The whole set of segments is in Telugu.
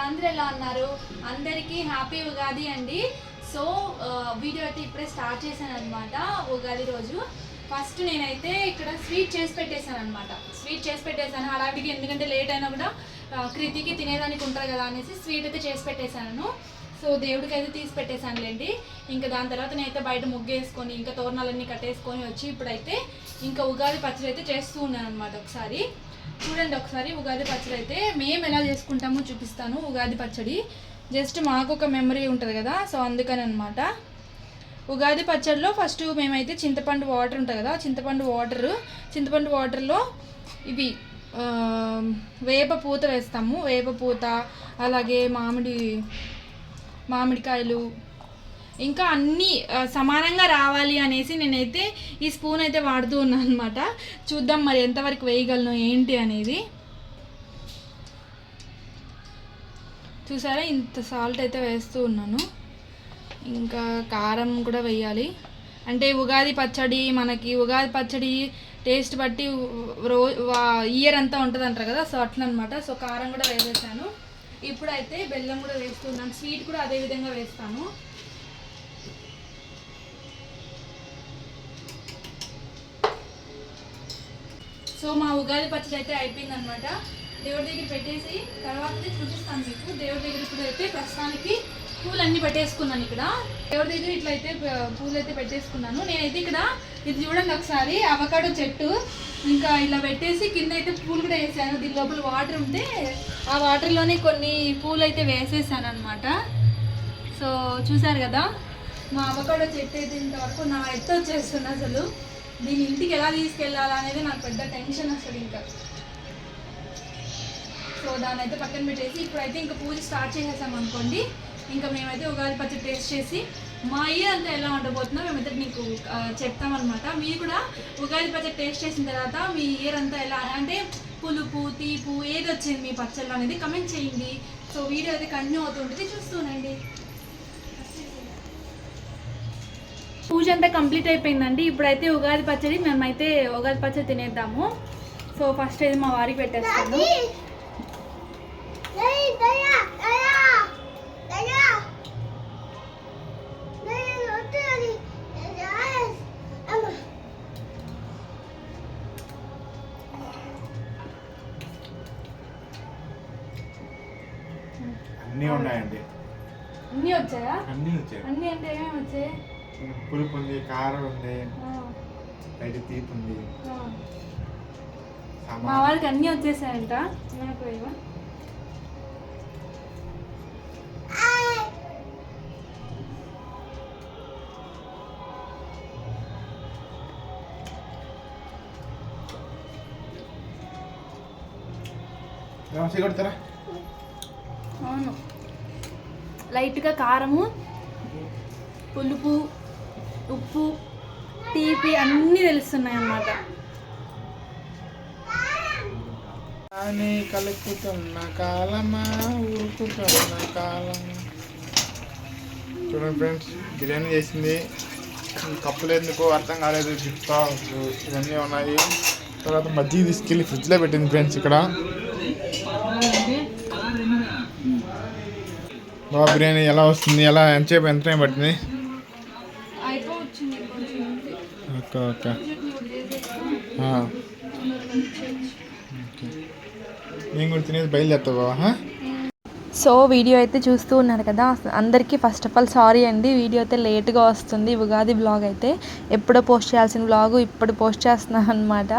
అందరూ ఎలా ఉన్నారు? అందరికీ హ్యాపీ ఉగాది అండి. సో వీడియో అయితే ఇప్పుడే స్టార్ట్ చేశాను అనమాట. ఉగాది రోజు ఫస్ట్ నేనైతే ఇక్కడ స్వీట్ చేసి పెట్టేశాను అనమాట. స్వీట్ చేసి పెట్టేశాను అలాంటికి, ఎందుకంటే లేట్ అయినా కూడా కృతికి తినేదానికి ఉంటారు కదా అనేసి స్వీట్ అయితే చేసి పెట్టేశాను. సో దేవుడికి అయితే తీసి పెట్టేశానులేండి. ఇంకా దాని తర్వాత నేనైతే బయట ముగ్గేసుకొని ఇంకా తోరణాలన్నీ కట్టేసుకొని వచ్చి ఇప్పుడైతే ఇంకా ఉగాది పచ్చడి అయితే చేస్తూ ఉన్నాను అనమాట. ఒకసారి చూడండి, ఒకసారి ఉగాది పచ్చడి అయితే మేము ఎలా చేసుకుంటామో చూపిస్తాను. ఉగాది పచ్చడి జస్ట్ మాకు ఒక మెమరీ ఉంటుంది కదా, సో అందుకని అనమాట. ఉగాది పచ్చడిలో ఫస్ట్ మేమైతే చింతపండు వాటర్ ఉంటుంది కదా, చింతపండు వాటర్లో ఇవి వేప పూత వేస్తాము. వేప పూత అలాగే మామిడికాయలు ఇంకా అన్నీ సమానంగా రావాలి అనేసి నేనైతే ఈ స్పూన్ అయితే వాడుతూ ఉన్నాను అనమాట. చూద్దాం మరి ఎంతవరకు వేయగలను ఏంటి అనేది. చూసారా, ఇంత సాల్ట్ అయితే వేస్తూ ఉన్నాను. ఇంకా కారం కూడా వేయాలి. అంటే ఉగాది పచ్చడి టేస్ట్ బట్టి ఇయర్ అంతా ఉంటుంది అంటారు కదా, సో అట్లా అనమాట. సో కారం కూడా వేసేసాను. ఇప్పుడైతే బెల్లం కూడా వేస్తున్నాను. స్వీట్ కూడా అదే విధంగా వేస్తాను. సో మా ఉగాది పచ్చడి అయితే అయిపోయింది అనమాట. దేవుడి దగ్గర పెట్టేసి తర్వాత చూపిస్తాను మీకు. దేవుడి దగ్గర ఇప్పుడు అయితే ప్రస్తుతానికి పూలన్నీ పెట్టేసుకున్నాను. ఇక్కడ దేవుడి దగ్గర ఇట్లయితే పూలు అయితే పెట్టేసుకున్నాను. నేనైతే ఇక్కడ ఇది చూడండి ఒకసారి, అవకాడో చెట్టు ఇంకా ఇలా పెట్టేసి కింద అయితే పూలు కూడా వేసాను. దీని లోపల వాటర్ ఉంటే ఆ వాటర్లోనే కొన్ని పూలు అయితే వేసేసాను అనమాట. సో చూసారు కదా, మా అవకాడో చెట్టు అయితే ఇంతవరకు నా ఎత్తు వచ్చేస్తుంది. అసలు దీని ఇంటికి ఎలా తీసుకెళ్ళాలా అనేది నాకు పెద్ద టెన్షన్ అసలు. ఇంకా సో దాన్ని అయితే పక్కన పెట్టేసి ఇప్పుడైతే ఇంకా పూజ స్టార్ట్ చేసేసాం అనుకోండి. ఇంకా మేమైతే ఉగాది పచ్చడి టేస్ట్ చేసి మా ఇయర్ అంతా ఎలా ఉండబోతుందో మేమైతే మీకు చెప్తామన్నమాట. మీరు కూడా ఉగాది పచ్చడి టేస్ట్ చేసిన తర్వాత మీ ఇయర్ అంతా ఎలా, అంటే పులుపు తీపు ఏది వచ్చింది మీ పచ్చళ్ళు అనేది కమెంట్ చేయండి. సో వీడియో అయితే కంటిన్యూ అవుతుంటుంది, చూస్తూనండి. పూజ అంతా కంప్లీట్ అయిపోయిందండి. ఇప్పుడైతే ఉగాది పచ్చడి తినేద్దాము. సో ఫస్ట్ అయితే మా వారికి పెట్టేస్తాను. అన్నీ ఉన్నాయండి. అన్నీ వచ్చాయా? అన్నీ వచ్చాయి. అన్నీ అంటే ఏమేమి వచ్చాయి? పులుపు ఉంది, కారం ఉంది, బయట తీపి ఉంది. మా వాళ్ళకి అన్నీ వచ్చేసాయంట. కొడతారా? అవును, లైట్గా కారము, పులుపు, ఉప్పు, తీపి అన్నీ తెలుస్తున్నాయి అన్నమాట. కలుపుతున్న కాలమా ఉరుకుతున్న కాలం. చూడండి ఫ్రెండ్స్, బిర్యానీ చేసింది. కప్పులు ఎందుకు అర్థం కాలేదు, గిఫ్ట్ ఇవన్నీ ఉన్నాయి. తర్వాత మజ్జిగ తీసుకెళ్ళి ఫ్రిడ్జ్లో పెట్టింది ఫ్రెండ్స్. ఇక్కడ బాగా బిర్యానీ ఎలా వస్తుంది, ఎంత టైం పట్టింది? ఓకే ఓకే నేను కూడా తినేది బయలుదేరుతావు బాబా. సో వీడియో అయితే చూస్తూ ఉన్నారు కదా, అందరికీ ఫస్ట్ ఆఫ్ ఆల్ సారీ అండి. వీడియో అయితే లేట్గా వస్తుంది. ఉగాది బ్లాగ్ అయితే ఎప్పుడో పోస్ట్ చేయాల్సిన బ్లాగు ఇప్పుడు పోస్ట్ చేస్తున్నాను అనమాట.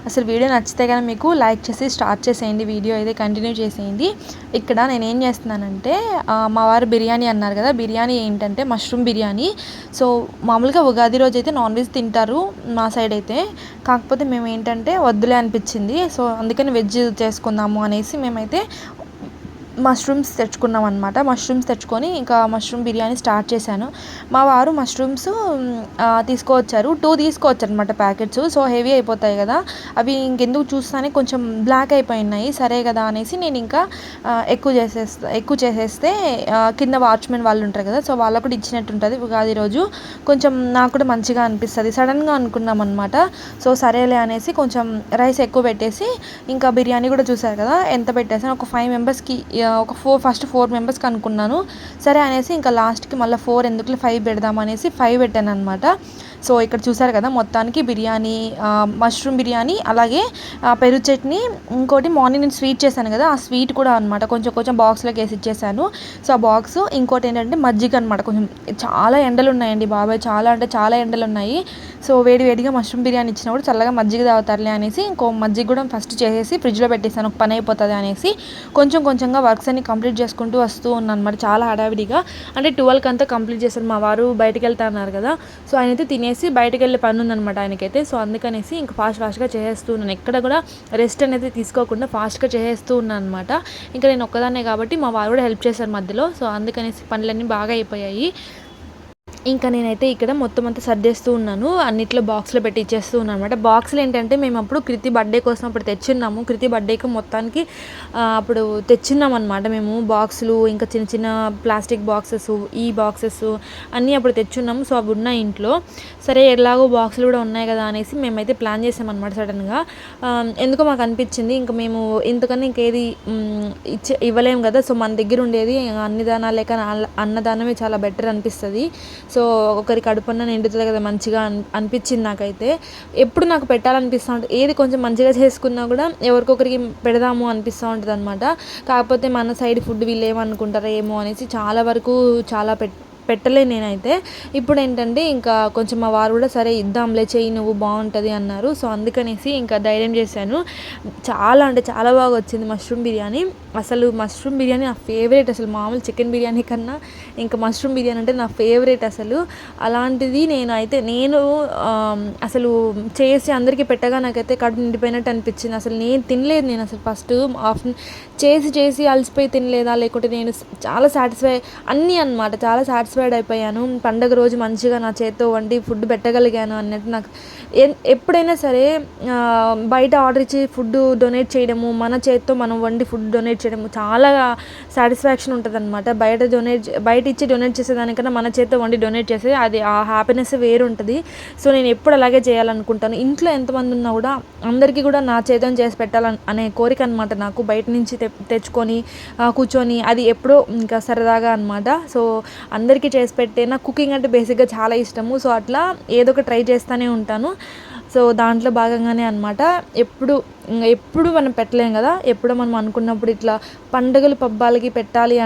అసలు వీడియో నచ్చితే కానీ మీకు లైక్ చేసి స్టార్ట్ చేసేయండి, వీడియో అయితే కంటిన్యూ చేసేయండి. ఇక్కడ నేను ఏం చేస్తున్నానంటే, మా వారు బిర్యానీ అన్నారు కదా, బిర్యానీ ఏంటంటే మష్రూమ్ బిర్యానీ. సో మామూలుగా ఉగాది రోజు అయితే నాన్ వెజ్ తింటారు మా సైడ్ అయితే, కాకపోతే మేము ఏంటంటే వద్దులే అనిపించింది. సో అందుకని వెజ్ చేసుకుందాము అనేసి మేమైతే మష్రూమ్స్ తెచ్చుకున్నాం అనమాట. మష్రూమ్స్ తెచ్చుకొని ఇంకా మష్రూమ్ బిర్యానీ స్టార్ట్ చేశాను. మా వారు మష్రూమ్స్ తీసుకువచ్చారు, 2 తీసుకువచ్చారు అనమాట ప్యాకెట్స్. సో హెవీ అయిపోతాయి కదా అవి, ఇంకెందుకు చూస్తానే కొంచెం బ్లాక్ అయిపోయినాయి. సరే కదా అనేసి నేను ఇంకా ఎక్కువ చేసేస్తే కింద వాచ్మెన్ వాళ్ళు ఉంటారు కదా, సో వాళ్ళకు కూడా ఇచ్చినట్టు ఉంటుంది ఉగాది రోజు. కొంచెం నాకు కూడా మంచిగా అనిపిస్తుంది. సడన్గా అనుకున్నాం అనమాట. సో సరేలే అనేసి కొంచెం రైస్ ఎక్కువ పెట్టేసి ఇంకా బిర్యానీ కూడా చూసారు కదా ఎంత పెట్టేసాను. ఒక 5 మెంబర్స్కి ఒక ఫస్ట్ 4 మెంబర్స్కి అనుకున్నాను. సరే అనేసి ఇంకా లాస్ట్కి మళ్ళీ 4 ఎందుకులే 5 పెడదాం అనేసి 5 పెట్టాను అనమాట. సో ఇక్కడ చూసారు కదా మొత్తానికి బిర్యానీ, మష్రూమ్ బిర్యానీ, అలాగే పెరుగు చట్నీ, ఇంకోటి మార్నింగ్ నేను స్వీట్ చేశాను కదా, ఆ స్వీట్ కూడా అనమాట కొంచెం బాక్స్లోకి వేసి ఇచ్చేసాను. సో ఆ బాక్స్, ఇంకోటి ఏంటంటే మజ్జిగ అనమాట. కొంచెం చాలా ఎండలు ఉన్నాయండి బాబాయ్, చాలా అంటే చాలా ఎండలు ఉన్నాయి. సో వేడిగా మష్రూమ్ బిర్యానీ ఇచ్చినప్పుడు చల్లగా మజ్జిగ తాగుతారులే అనేసి ఇంకో మజ్జిగ కూడా ఫస్ట్ చేసేసి ఫ్రిడ్జ్లో పెట్టేసాను, ఒక పని అయిపోతుంది అనేసి. కొంచెంగా వర్క్స్ అన్ని కంప్లీట్ చేసుకుంటూ వస్తూ ఉన్నాను అనమాట, చాలా హడావిడిగా. అంటే 12కి అంతా కంప్లీట్ చేశాను. మా వారు బయటకు వెళ్తా అన్నారు కదా, సో ఆయన అయితే తినేసి బయటకు వెళ్ళే పని ఉందనమాట ఆయనకైతే. సో అందుకనేసి ఇంకా ఫాస్ట్గా చేసేస్తూ ఉన్నాను, ఎక్కడ కూడా రెస్ట్ అనేది తీసుకోకుండా ఫాస్ట్గా చేసేస్తూ ఉన్నాను అనమాట. ఇంకా నేను ఒక్కదాన్నే కాబట్టి మా వారు కూడా హెల్ప్ చేశారు మధ్యలో. సో అందుకనేసి పనులన్నీ బాగా అయిపోయాయి. ఇంకా నేనైతే ఇక్కడ మొత్తం అంతా సర్దేస్తూ ఉన్నాను, అన్నిట్లో బాక్స్లో పెట్టి ఇచ్చేస్తూ ఉన్నాను అనమాట. బాక్స్లు ఏంటంటే మేము అప్పుడు కృతి బర్త్డే కోసం అప్పుడు తెచ్చున్నాము, కృతి బర్త్డేకి మొత్తానికి అప్పుడు తెచ్చున్నాం అనమాట మేము బాక్సులు, ఇంకా చిన్న ప్లాస్టిక్ బాక్సెస్, ఈ బాక్సెస్ అన్నీ అప్పుడు తెచ్చున్నాము. సో అవి ఉన్నాయి ఇంట్లో. సరే ఎలాగో బాక్సులు కూడా ఉన్నాయి కదా అనేసి మేమైతే ప్లాన్ చేసామన్నమాట సడన్గా. ఎందుకో మాకు అనిపించింది ఇంకా మేము ఇంతకన్నా ఇంకేది ఇవ్వలేము కదా, సో మన దగ్గర ఉండేది అన్ని దానాలు లేక అన్నదానమే చాలా బెటర్ అనిపిస్తుంది. సో ఒకరి కడుపున్న నిండుతుంది కదా మంచిగా అనిపించింది నాకైతే. ఎప్పుడు నాకు పెట్టాలనిపిస్తూ ఉంటుంది, ఏది కొంచెం మంచిగా చేసుకున్నా కూడా ఎవరికొకరికి పెడదాము అనిపిస్తూ ఉంటుంది అనమాట. కాకపోతే మన సైడ్ ఫుడ్ వీళ్ళు ఏమనుకుంటారో ఏమో అనేసి చాలా వరకు పెట్టలేను నేనైతే. ఇప్పుడు ఏంటంటే ఇంకా కొంచెం మా వారు కూడా సరే ఇద్దాంలే, చెయ్యి నువ్వు బాగుంటుంది అన్నారు. సో అందుకనేసి ఇంకా ధైర్యం చేశాను. చాలా అంటే చాలా బాగా వచ్చింది మష్రూమ్ బిర్యానీ. అసలు మష్రూమ్ బిర్యానీ నా ఫేవరెట్, అసలు మామూలు చికెన్ బిర్యానీ కన్నా ఇంకా మష్రూమ్ బిర్యానీ అంటే నా ఫేవరెట్ అసలు. అలాంటిది నేను అసలు చేసి అందరికీ పెట్టగా నాకైతే కడుపు నిండిపోయినట్టు అనిపించింది. అసలు నేను తినలేదు, నేను అసలు ఫస్ట్ ఆఫ్టర్నూన్ చేసి అలసిపోయి తినలేదా, లేకుంటే నేను చాలా సాటిస్ఫై అన్నీ అనమాట, చాలా సాటిస్ఫైడ్ అయిపోయాను. పండగ రోజు మంచిగా నా చేత్తో వండి ఫుడ్ పెట్టగలిగాను అన్నట్టు. నాకు ఎప్పుడైనా సరే బయట ఆర్డర్ ఇచ్చి ఫుడ్ డొనేట్ చేయడము, మన చేత్తో మనం వండి ఫుడ్ డొనేట్ చేయడము చాలా సాటిస్ఫాక్షన్ ఉంటుంది అనమాట. బయట ఇచ్చి డొనేట్ చేసేదానికన్నా మన చేత్తో వండి డొనేట్ చేసేది అది ఆ హ్యాపీనెస్ వేరు ఉంటుంది. సో నేను ఎప్పుడు అలాగే చేయాలనుకుంటాను. ఇంట్లో ఎంతమంది ఉన్నా కూడా అందరికీ కూడా నా చేతం చేసి పెట్టాలని అనే కోరిక అనమాట నాకు. బయట నుంచి తెచ్చుకొని కూర్చొని అది ఎప్పుడో ఇంకా సరదాగా అనమాట. సో అందరికీ చేసి పెట్టే, నాకు కుకింగ్ అంటే బేసిక్గా చాలా ఇష్టము. సో అట్లా ఏదో ఒక ట్రై చేస్తూనే ఉంటాను. సో దాంట్లో భాగంగానే అనమాట. ఎప్పుడు మనం పెట్టలేం కదా, ఎప్పుడో మనం అనుకున్నప్పుడు ఇట్లా పండుగలు పబ్బాలకి పెట్టాలి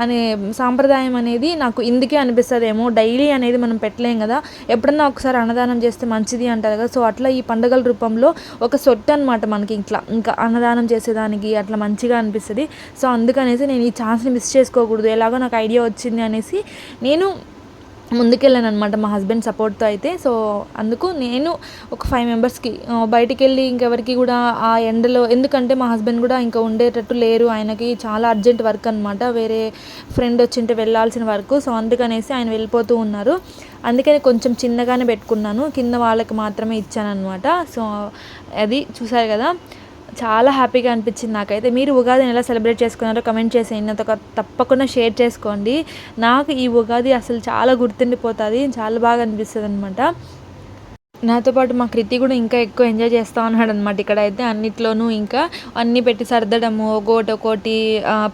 అనే సాంప్రదాయం అనేది నాకు ఇందుకే అనిపిస్తుందేమో. డైలీ అనేది మనం పెట్టలేం కదా, ఎప్పుడన్నా ఒకసారి అన్నదానం చేస్తే మంచిది అంటారు కదా. సో అట్లా ఈ పండుగల రూపంలో ఒక సొట్టు అనమాట మనకి ఇంకా అన్నదానం చేసేదానికి అట్లా మంచిగా అనిపిస్తుంది. సో అందుకనేసి నేను ఈ ఛాన్స్ని మిస్ చేసుకోకూడదు, ఎలాగో నాకు ఐడియా వచ్చింది అనేసి నేను ముందుకెళ్ళాను అనమాట మా హస్బెండ్ సపోర్ట్తో అయితే. సో అందుకు నేను ఒక 5 మెంబర్స్కి బయటికి వెళ్ళి ఇంకెవరికి కూడా ఆ ఎండలో, ఎందుకంటే మా హస్బెండ్ కూడా ఇంకా ఉండేటట్టు లేరు, ఆయనకి చాలా అర్జెంట్ వర్క్ అనమాట, వేరే ఫ్రెండ్ వచ్చింటే వెళ్ళాల్సిన వర్క్. సో అందుకనేసి ఆయన వెళ్ళిపోతూ ఉన్నారు. అందుకని కొంచెం చిన్నగానే పెట్టుకున్నాను, కింద వాళ్ళకి మాత్రమే ఇచ్చాను అనమాట. సో అది చూసారు కదా, చాలా హ్యాపీగా అనిపించింది నాకైతే. మీరు ఉగాదిని ఎలా సెలబ్రేట్ చేసుకున్నారో కమెంట్ చేసేయండి, నాతో తప్పకుండా షేర్ చేసుకోండి. నాకు ఈ ఉగాది అసలు చాలా గుర్తుండిపోతుంది, చాలా బాగా అనిపిస్తుంది అనమాట. నాతో పాటు మా కృతి కూడా ఇంకా ఎక్కువ ఎంజాయ్ చేస్తూ ఉన్నాడు అనమాట. ఇక్కడైతే అన్నిట్లోనూ ఇంకా అన్నీ పెట్టి సర్దడము, ఒక్కోటి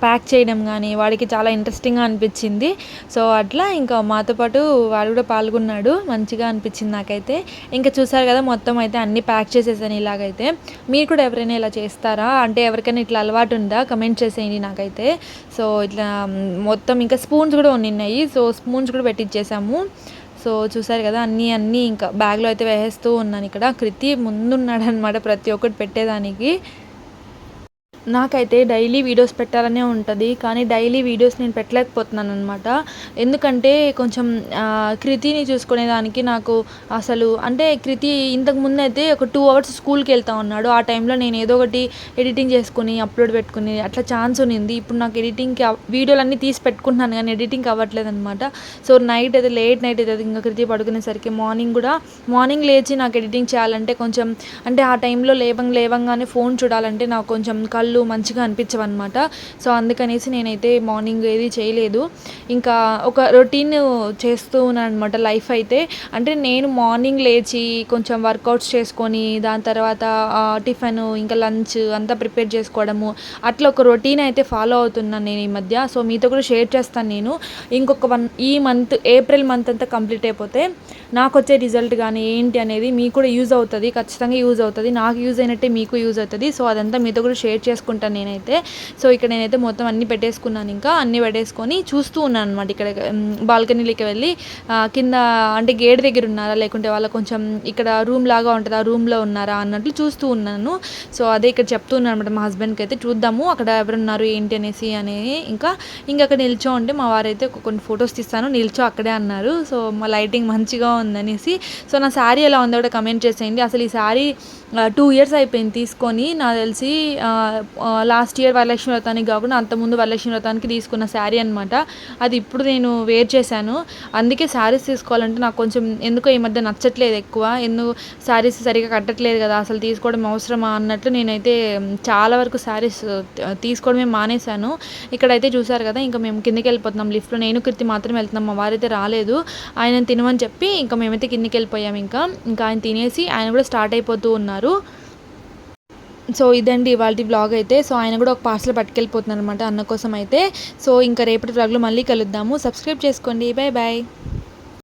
ప్యాక్ చేయడం కానీ వాడికి చాలా ఇంట్రెస్టింగ్గా అనిపించింది. సో అట్లా ఇంకా మాతో పాటు వాడు కూడా పాల్గొన్నాడు, మంచిగా అనిపించింది నాకైతే. ఇంకా చూసారు కదా మొత్తం అయితే అన్నీ ప్యాక్ చేసేసాను ఇలాగైతే. మీరు కూడా ఎవరైనా ఇలా చేస్తారా, అంటే ఎవరికైనా ఇట్లా అలవాటు ఉందా కమెంట్ చేసేయండి నాకైతే. సో ఇట్లా మొత్తం ఇంకా స్పూన్స్ కూడా ఉన్నాయి, సో స్పూన్స్ కూడా పెట్టించేసాము. సో చూసారు కదా అన్నీ ఇంకా బ్యాగ్లో అయితే వేసేస్తూ ఉన్నాను. ఇక్కడ కృతి ముందున్నాడు అనమాట ప్రతి ఒక్కటి పెట్టేదానికి. నాకైతే డైలీ వీడియోస్ పెట్టాలనే ఉంటుంది, కానీ డైలీ వీడియోస్ నేను పెట్టలేకపోతున్నాను అనమాట. ఎందుకంటే కొంచెం కృతిని చూసుకునేదానికి నాకు అసలు, అంటే కృతి ఇంతకుముందు అయితే ఒక 2 hours స్కూల్కి వెళ్తా ఉన్నాడు, ఆ టైంలో నేను ఏదో ఒకటి ఎడిటింగ్ చేసుకుని అప్లోడ్ పెట్టుకుని అట్లా ఛాన్స్ ఉన్నింది. ఇప్పుడు నాకు ఎడిటింగ్కి వీడియోలన్నీ తీసి పెట్టుకుంటున్నాను కానీ ఎడిటింగ్ అవ్వట్లేదు అనమాట. సో నైట్ అయితే లేట్ నైట్ అవుతుంది ఇంకా కృతి పడుకునేసరికి. మార్నింగ్ లేచి నాకు ఎడిటింగ్ చేయాలంటే కొంచెం, అంటే ఆ టైంలో లేవంగానే ఫోన్ చూడాలంటే నాకు కొంచెం కళ్ళు అస్సలు మంచిగా అనిపించవు అనమాట. సో అందుకనేసి నేనైతే మార్నింగ్ ఏది చేయలేదు. ఇంకా ఒక రొటీన్ చేస్తూ ఉన్నాను అనమాట లైఫ్ అయితే. అంటే నేను మార్నింగ్ లేచి కొంచెం వర్కౌట్స్ చేసుకొని దాని తర్వాత టిఫిన్ ఇంకా లంచ్ అంతా ప్రిపేర్ చేసుకోవడము, అట్లా ఒక రొటీన్ అయితే ఫాలో అవుతున్నాను నేను ఈ మధ్య. సో మీతో కూడా షేర్ చేస్తాను నేను. ఇంకొక ఈ మంత్ ఏప్రిల్ మంత్ అంతా కంప్లీట్ అయిపోతే నాకు వచ్చే రిజల్ట్ కానీ ఏంటి అనేది మీకు కూడా యూజ్ అవుతుంది, ఖచ్చితంగా యూజ్ అవుతుంది. నాకు యూజ్ అయినట్టే మీకు యూజ్ అవుతుంది. సో అదంతా మీతో కూడా షేర్ చేసుకుంటాను నేనైతే. సో ఇక్కడ నేనైతే మొత్తం అన్నీ పెట్టేసుకున్నాను, ఇంకా అన్నీ పెట్టేసుకొని చూస్తూ ఉన్నాను అనమాట. ఇక్కడ బాల్కనీలోకి వెళ్ళి కింద అంటే గేట్ దగ్గర ఉన్నారా లేకుంటే వాళ్ళ కొంచెం ఇక్కడ రూమ్ లాగా ఉంటుంది ఆ రూమ్లో ఉన్నారా అన్నట్లు చూస్తూ ఉన్నాను. సో అదే ఇక్కడ చెప్తున్నాను అనమాట మా హస్బెండ్కి అయితే, చూద్దాము అక్కడ ఎవరున్నారు ఏంటి అనేసి ఇంకా అక్కడ నిల్చో ఉంటే మా వారైతే కొన్ని ఫొటోస్ తీస్తాను నిల్చో అక్కడే అన్నారు. సో మా లైటింగ్ మంచిగా ఉందనేసి. సో నా శారీ ఎలా ఉందో కూడా కమెంట్ చేసేయండి. అసలు ఈ శారీ 2 years అయిపోయింది తీసుకొని, నాకు తెలిసి లాస్ట్ ఇయర్ వరలక్ష్మి వ్రతానికి కాకుండా అంతకుముందు వరలక్ష్మి వ్రతానికి తీసుకున్న శారీ అనమాట. అది ఇప్పుడు నేను వేర్ చేశాను. అందుకే శారీస్ తీసుకోవాలంటే నాకు కొంచెం ఎందుకో ఈ మధ్య నచ్చట్లేదు ఎక్కువ. శారీస్ సరిగా కట్టట్లేదు కదా, అసలు తీసుకోవడం అవసరమా అన్నట్లు నేనైతే చాలా వరకు శారీస్ తీసుకోవడమే మానేశాను. ఇక్కడైతే చూసారు కదా, ఇంకా మేము కిందకి వెళ్ళిపోతున్నాం లిఫ్ట్లో. నేను కీర్తి మాత్రం వెళ్తున్నాం, మా వారైతే రాలేదు. ఆయన తినమని చెప్పి ఇంకా మేమైతే కిందకి వెళ్ళిపోయాము. ఇంకా ఆయన తినేసి ఆయన కూడా స్టార్ట్ అయిపోతూ ఉన్నారు. సో ఇదండి ఇవాళ బ్లాగ్ అయితే. సో ఆయన కూడా ఒక పార్సల్ పట్టుకెళ్ళిపోతున్నారు అనమాట అన్న కోసం అయితే. సో ఇంకా రేపటి బ్లాగ్లో మళ్ళీ కలుద్దాము. సబ్స్క్రైబ్ చేసుకోండి. Bye bye.